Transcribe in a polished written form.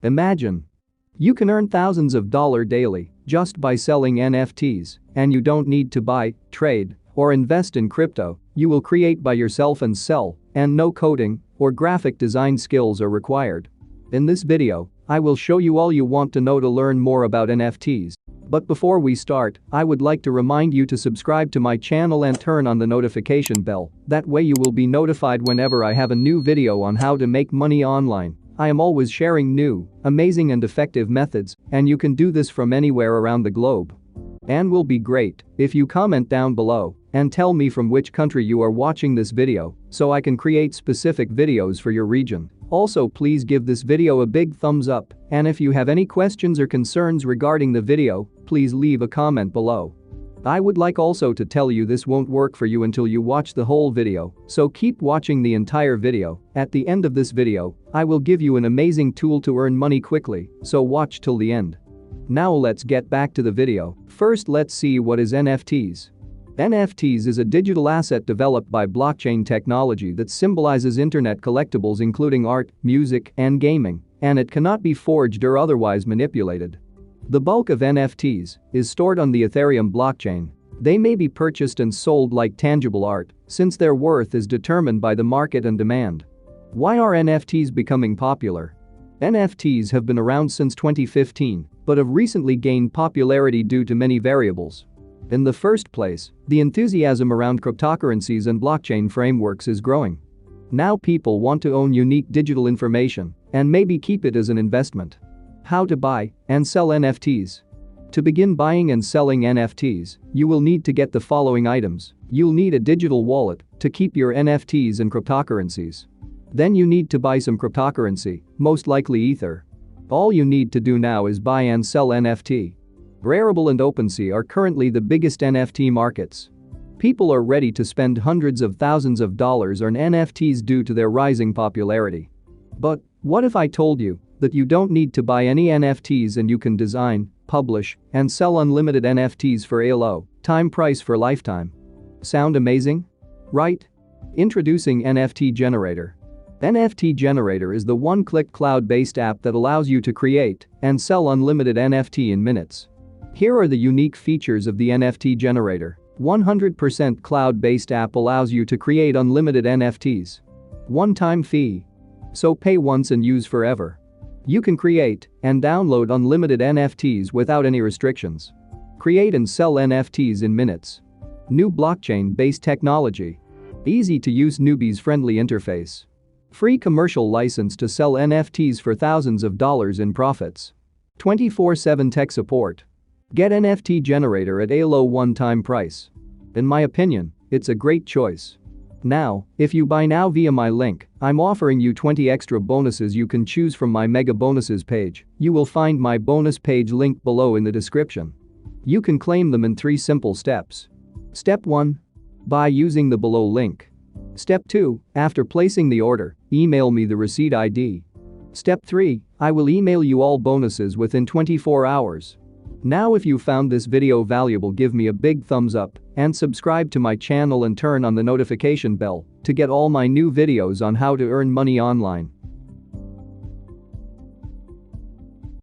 Imagine. You can earn thousands of dollars daily just by selling NFTs, and you don't need to buy, trade, or invest in crypto. You will create by yourself and sell, and no coding or graphic design skills are required. In this video, I will show you all you want to know to learn more about NFTs. But before we start, I would like to remind you to subscribe to my channel and turn on the notification bell. That way you will be notified whenever I have a new video on how to make money online. I am always sharing new, amazing and effective methods, and you can do this from anywhere around the globe. And will be great if you comment down below and tell me from which country you are watching this video so I can create specific videos for your region. Also, please give this video a big thumbs up, and if you have any questions or concerns regarding the video, please leave a comment below. I would like also to tell you this won't work for you until you watch the whole video, so keep watching the entire video. At the end of this video, I will give you an amazing tool to earn money quickly, so watch till the end. Now let's get back to the video. First, let's see what is NFTs. NFTs is a digital asset developed by blockchain technology that symbolizes internet collectibles including art, music, and gaming, and it cannot be forged or otherwise manipulated. The bulk of NFTs is stored on the Ethereum blockchain. They may be purchased and sold like tangible art, since their worth is determined by the market and demand. Why are NFTs becoming popular? NFTs have been around since 2015, but have recently gained popularity due to many variables. In the first place, the enthusiasm around cryptocurrencies and blockchain frameworks is growing. Now people want to own unique digital information and maybe keep it as an investment. How to buy and sell NFTs. To begin buying and selling NFTs, you will need to get the following items. You'll need a digital wallet to keep your NFTs and cryptocurrencies. Then you need to buy some cryptocurrency, most likely Ether. All you need to do now is buy and sell NFT. Rarible and OpenSea are currently the biggest NFT markets. People are ready to spend hundreds of thousands of dollars on NFTs due to their rising popularity. But what if I told you that you don't need to buy any NFTs and you can design, publish, and sell unlimited NFTs for a low time price for lifetime? Sound amazing? Right? Introducing NFT Generator. NFT Generator is the one-click cloud-based app that allows you to create and sell unlimited NFT in minutes. Here are the unique features of the NFT Generator. 100% cloud-based app allows you to create unlimited NFTs. One-time fee. So pay once and use forever. You can create and download unlimited NFTs without any restrictions. Create and sell NFTs in minutes. New blockchain-based technology. Easy-to-use newbies-friendly interface. Free commercial license to sell NFTs for thousands of dollars in profits. 24/7 tech support. Get NFT Generator at a low one-time price. In my opinion, it's a great choice. Now, if you buy now via my link, I'm offering you 20 extra bonuses you can choose from my Mega Bonuses page. You will find my bonus page link below in the description. You can claim them in 3 simple steps. Step 1. Buy using the below link. Step 2. After placing the order, email me the receipt ID. Step 3. I will email you all bonuses within 24 hours. Now, if you found this video valuable, give me a big thumbs up and subscribe to my channel and turn on the notification bell to get all my new videos on how to earn money online.